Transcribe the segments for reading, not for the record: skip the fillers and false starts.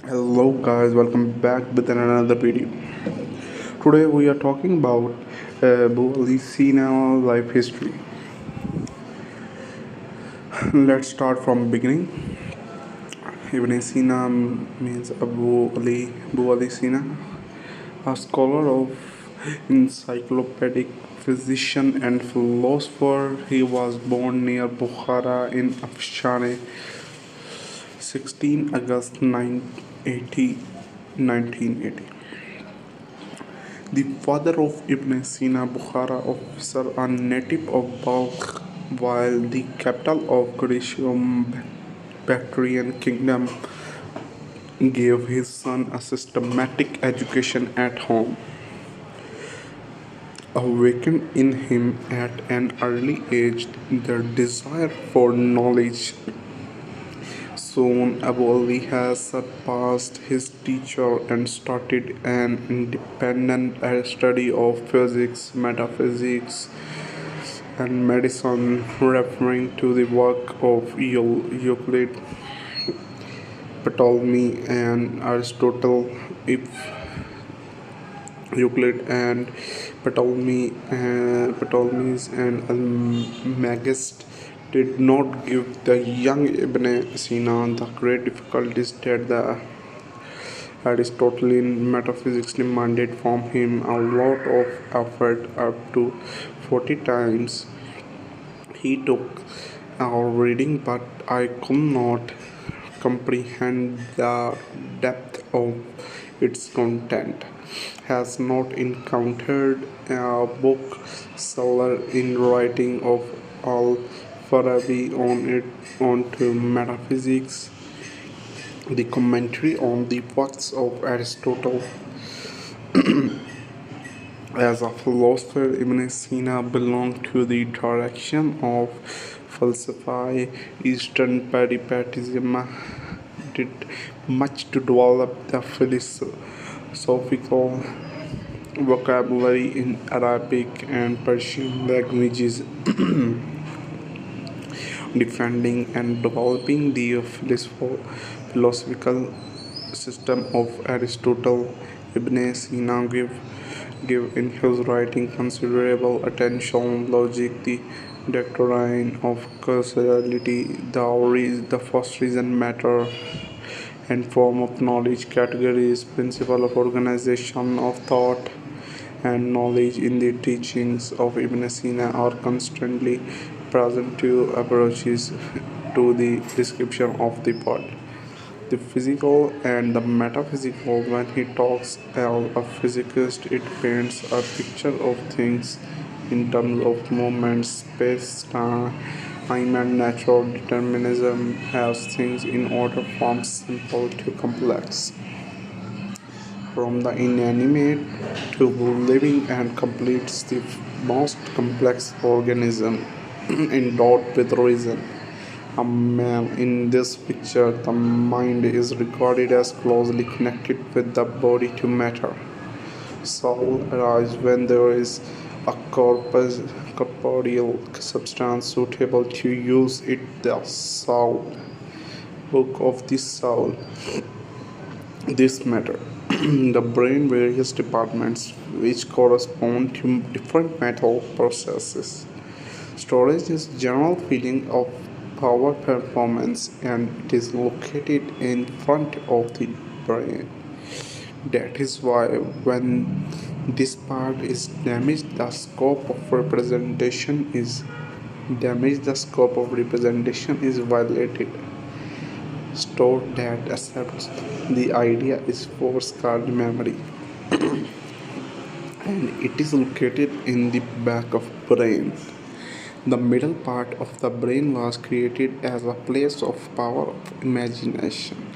Hello guys, welcome back with another video. Today we are talking about Sina life history. Let's start from beginning. Ibn Sina means Abu Ali Sina, a scholar of encyclopedic physician and philosopher. He was born near Bukhara in Afshana, 16 August 1980. The father of Ibn Sina, Bukhara officer, a native of Balkh, while the capital of Grecian Bactrian kingdom, gave his son a systematic education at home. Awakened in him at an early age the desire for knowledge. Soon Abu Ali has surpassed his teacher and started an independent study of physics, metaphysics, and medicine, referring to the work of Euclid, Ptolemy, and Aristotle. If Euclid and Ptolemy's and Almagest did not give the young Ibn Sina the great difficulties that the Aristotelian metaphysics demanded from him a lot of effort, up to 40 times. He took our reading, but I could not comprehend the depth of its content. Has not encountered a bookseller in writing of Al Farabi onto metaphysics. The commentary on the works of Aristotle. As a philosopher, Ibn Sina belonged to the direction of philosophy. Eastern peripatetism did much to develop the philosophical vocabulary in Arabic and Persian languages, defending and developing the philosophical system of Aristotle. Ibn Sina give in his writing considerable attention logic, the doctrine of causality, the first reason matter and form of knowledge categories, principle of organization of thought and knowledge in the teachings of Ibn Sina are constantly present to approaches to the description of the world, the physical and the metaphysical. When he talks as a physicist, it paints a picture of things in terms of movement, space, time, and natural determinism, as things in order from simple to complex, from the inanimate to living, and completes the most complex organism endowed with reason. In this picture, the mind is regarded as closely connected with the body to matter. Soul arises when there is a corporeal substance suitable to use it, the soul. Book of the soul. This matter. The brain various departments which correspond to different mental processes. Storage is general feeling of power performance, and it is located in front of the brain. That is why when this part is damaged, the scope of representation is violated. Store that accepts the idea is force card memory, and it is located in the back of brain. The middle part of the brain was created as a place of power of imagination,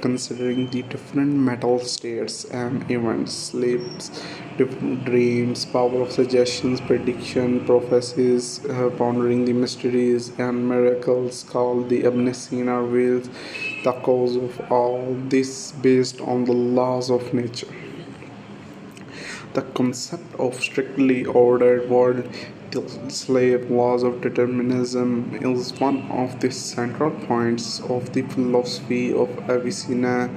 considering the different mental states and events, sleeps, different dreams, power of suggestions, prediction, prophecies, pondering the mysteries and miracles, called the Ibn Sina reveals the cause of all this based on the laws of nature. The concept of strictly ordered world The slave laws of determinism is one of the central points of the philosophy of Avicenna.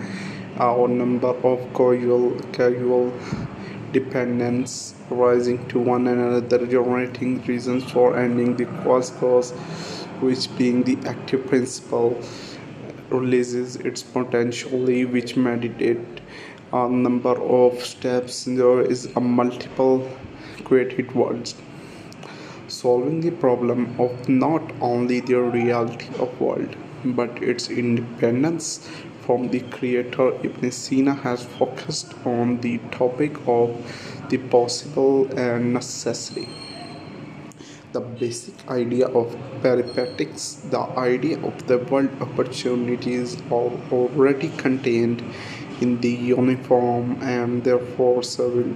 A number of causal dependence rising to one another, generating reasons for ending the cause, which being the active principle releases its potentially, which meditate a number of steps. There is a multiple created worlds, solving the problem of not only the reality of world but its independence from the creator. Ibn Sina has focused on the topic of the possible and necessary, the basic idea of peripatetic, the idea of the world opportunities are already contained in the uniform and therefore serving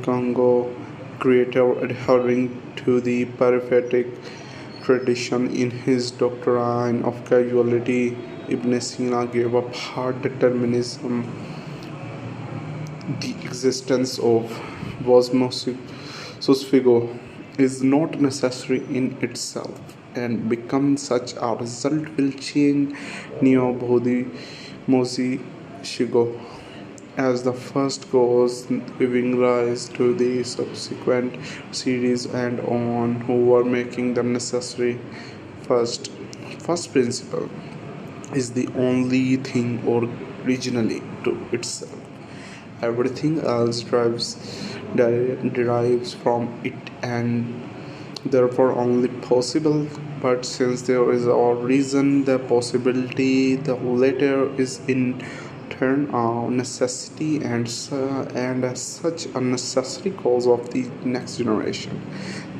Congo creator adhering to the peripatetic tradition in his doctrine of causality. Ibn Sina gave up hard determinism, the existence of Vosmosfigo is not necessary in itself, and become such a result will change Neobodhi Mosi Shigo as the first cause, giving rise to the subsequent series and on who were making them necessary. First, first principle is the only thing originally to itself. Everything else derives from it and therefore only possible. But since there is a reason, the possibility, the latter is in turn a necessity and as such a necessary cause of the next generation.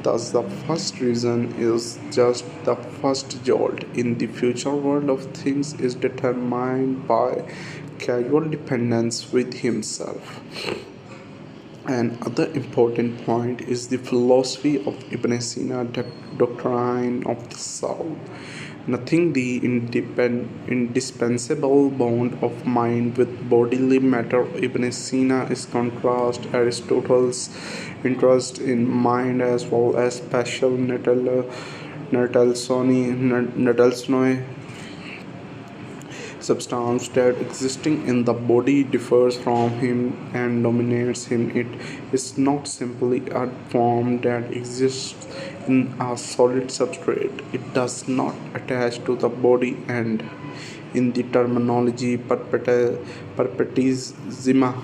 Thus, the first reason is just the first jolt in the future world of things is determined by causal dependence with himself. Another important point is the philosophy of Ibn Sina, the doctrine of the soul. Nothing the indispensable bond of mind with bodily matter. Ibn Sina is contrast Aristotle's interest in mind as well as special natalsoni substance that existing in the body differs from him and dominates him. It is not simply a form that exists in a solid substrate. It does not attach to the body, and in the terminology perpetisima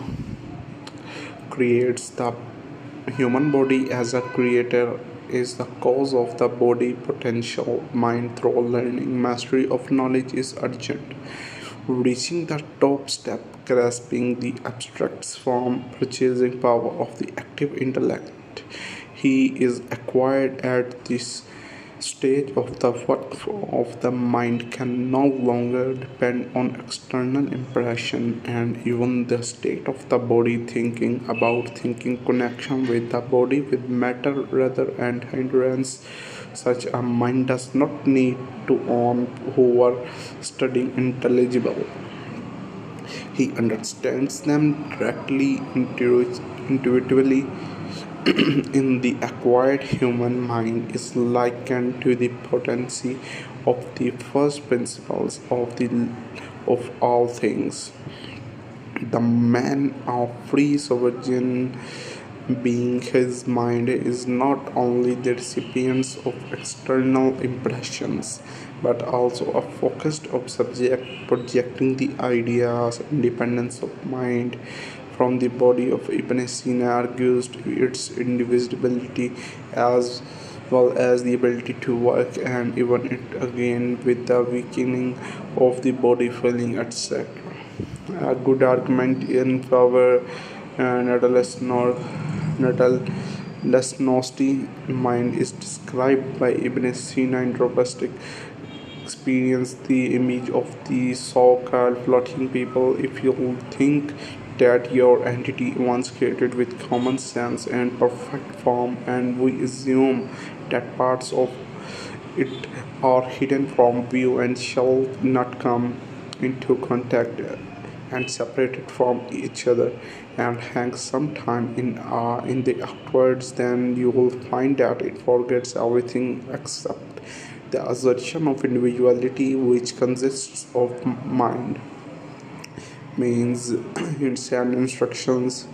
creates the human body as a creator is the cause of the body potential. Mind through learning, mastery of knowledge is urgent. Reaching the top step, grasping the abstracts form, purchasing power of the active intellect. He is acquired at this stage of the work of the mind can no longer depend on external impression and even the state of the body thinking about thinking connection with the body with matter rather and hindrance. Such a mind does not need to own who are studying intelligible. He understands them directly, intuitively. In the acquired human mind is likened to the potency of the first principles of all things. The man of free sovereign being, his mind is not only the recipient of external impressions but also a focused of subject projecting the ideas. Independence of mind from the body of Ibn Sina argues its indivisibility as well as the ability to work and even it again with the weakening of the body feeling, etc. A good argument in favor natalist mind is described by Ibn Sina in robust experience, the image of the so-called floating people. If you think that your entity once created with common sense and perfect form, and we assume that parts of it are hidden from view and shall not come into contact and separated from each other and hangs sometime in the afterwards, then you will find that it forgets everything except the assertion of individuality, which consists of mind, means hints and instructions.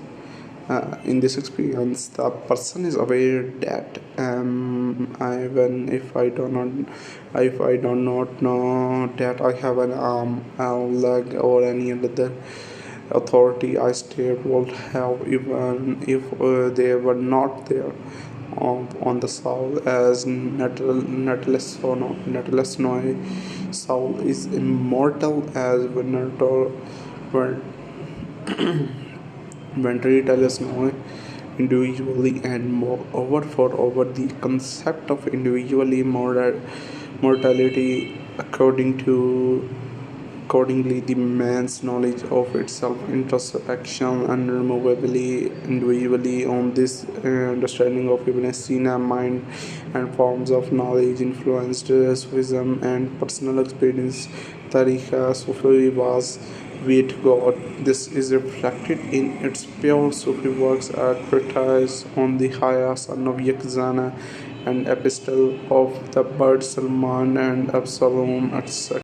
In this experience, the person is aware that if I do not know that I have an arm, a leg, or any other authority I still would have, even if they were not there. On the soul, as Netless Noy, soul is immortal as Ventritalus Noy, individually, and moreover, for over the concept of individually mortality, accordingly, the man's knowledge of itself, introspection, unremovably, individually, on this understanding of Ibn Sina, mind and forms of knowledge influenced Sufism and personal experience. Tariqa Sufi was way to God. This is reflected in its pure Sufi works, a treatise on the Haya, son of Yakzana, and epistle of the bird Salman and Absalom, etc.